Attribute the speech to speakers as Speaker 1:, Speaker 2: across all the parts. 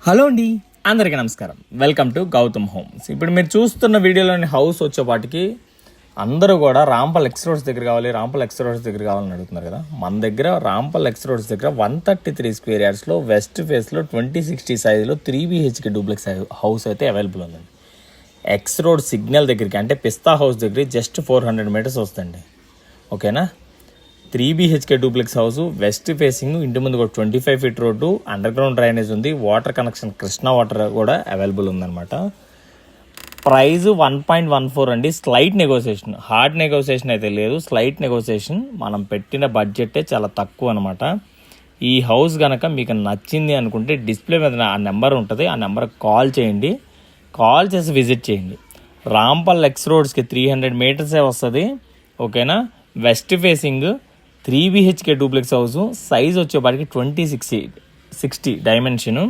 Speaker 1: Hello అండి, అందరికీ నమస్కారం. Welcome to Gautam Homes. ఇప్పుడు మీరు చూస్తున్న వీడియోలోని హౌస్ వచ్చేపాటికి అందరూ కూడా రాంపల్ ఎక్స్ రోడ్స్ దగ్గర కావాలి, రాంపల్ ఎక్స్ రోడ్స్ దగ్గర కావాలని అడుగుతున్నారు కదా. మన దగ్గర రాంపల్ ఎక్స్ రోడ్స్ దగ్గర 133 స్క్వేర్ యార్డ్స్లో వెస్ట్ ఫేస్లో 2060 సైజులో 3 BHK డూప్లెక్స్ హౌస్ అయితే అవైలబుల్ ఉందండి. ఎక్స్ రోడ్ సిగ్నల్ దగ్గరికి అంటే పిస్తా హౌస్ దగ్గర జస్ట్ 400 మీటర్స్ వస్తుంది. ఓకేనా. 3 BHK duplex house, west facing, ఇంటి ముందు కూడా 25 feet road, under ground drainage ఉంది, వాటర్ కనెక్షన్ కృష్ణా వాటర్ కూడా అవైలబుల్ ఉందన్నమాట. ప్రైజ్ 1.14 అండి. స్లైట్ నెగోసియేషన్, హార్డ్ నెగోసియేషన్ అయితే లేదు, స్లైట్ నెగోసియేషన్. మనం పెట్టిన బడ్జెటే చాలా తక్కువ అనమాట. ఈ హౌస్ కనుక మీకు నచ్చింది అనుకుంటే డిస్ప్లే మీద ఆ నెంబర్ ఉంటుంది, ఆ నెంబర్కి కాల్ చేయండి. కాల్ చేసి విజిట్ చేయండి. రాంపల్ ఎక్స్ రోడ్స్కి 300 మీటర్సే వస్తుంది. ఓకేనా. West facing 3 BHK duplex house, size వచ్చేపాటికి 2060 డైమెన్షను,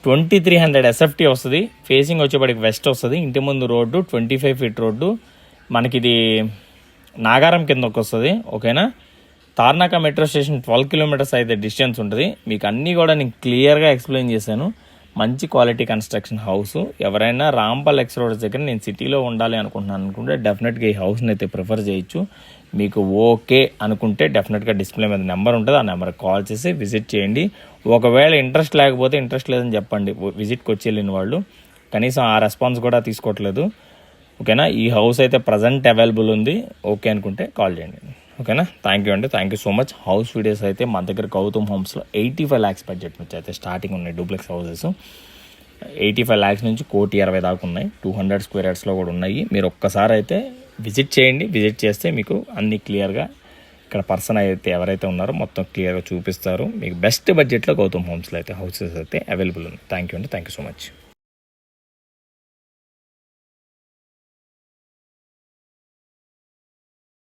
Speaker 1: 2300 SFT వస్తుంది. ఫేసింగ్ వచ్చేపాటికి వెస్ట్ వస్తుంది. ఇంటి ముందు రోడ్డు 25 ఫీట్ రోడ్డు, మనకి ఇది నాగారం కిందకి వస్తుంది. ఓకేనా. తార్నాక మెట్రో స్టేషన్ 12 కిలోమీటర్స్ అయితే డిస్టెన్స్ ఉంటుంది. మీకు అన్నీ కూడా నేను క్లియర్గా ఎక్స్ప్లెయిన్ చేశాను. మంచి క్వాలిటీ కన్స్ట్రక్షన్ హౌస్. ఎవరైనా రాంపల్ ఎక్స్ రోడ్స్ దగ్గర నేను సిటీలో ఉండాలి అనుకుంటే డెఫినెట్గా ఈ హౌస్ని అయితే ప్రిఫర్ చేయొచ్చు. మీకు ఓకే అనుకుంటే డెఫినెట్గా డిస్ప్లే మీద నెంబర్ ఉంటుంది, ఆ నెంబర్కి కాల్ చేసి విజిట్ చేయండి. ఒకవేళ ఇంట్రెస్ట్ లేకపోతే ఇంట్రెస్ట్ లేదని చెప్పండి. విజిట్కి వచ్చి వెళ్ళిన వాళ్ళు కనీసం ఆ రెస్పాన్స్ కూడా తీసుకోవట్లేదు. ఓకేనా. ఈ హౌస్ అయితే ప్రజెంట్ అవైలబుల్ ఉంది. ఓకే అనుకుంటే కాల్ చేయండి. ఓకేనా. థ్యాంక్ యూ అండి, thank you so much. House videos అయితే మన దగ్గర గౌతమ్ హోమ్స్లో 85 lakhs బడ్జెట్ నుంచి అయితే స్టార్టింగ్ ఉన్నాయి. డూప్లెక్స్ హౌసెస్ 85 lakhs నుంచి 1,20,00,000 దాకా ఉన్నాయి. 200 స్క్వేర్ యార్డ్స్లో కూడా ఉన్నాయి. మీరు ఒక్కసారి అయితే విజిట్ చేయండి. విజిట్ చేస్తే మీకు అన్ని క్లియర్గా ఇక్కడ పర్సన్ అయితే ఎవరైతే ఉన్నారో మొత్తం క్లియర్గా చూపిస్తారు. మీకు బెస్ట్ బడ్జెట్లో గౌతమ్ హోమ్స్లో అయితే హౌసెస్ అయితే అవైలబుల్ ఉంది. థ్యాంక్ యూ అండి, థ్యాంక్ యూ సో మచ్.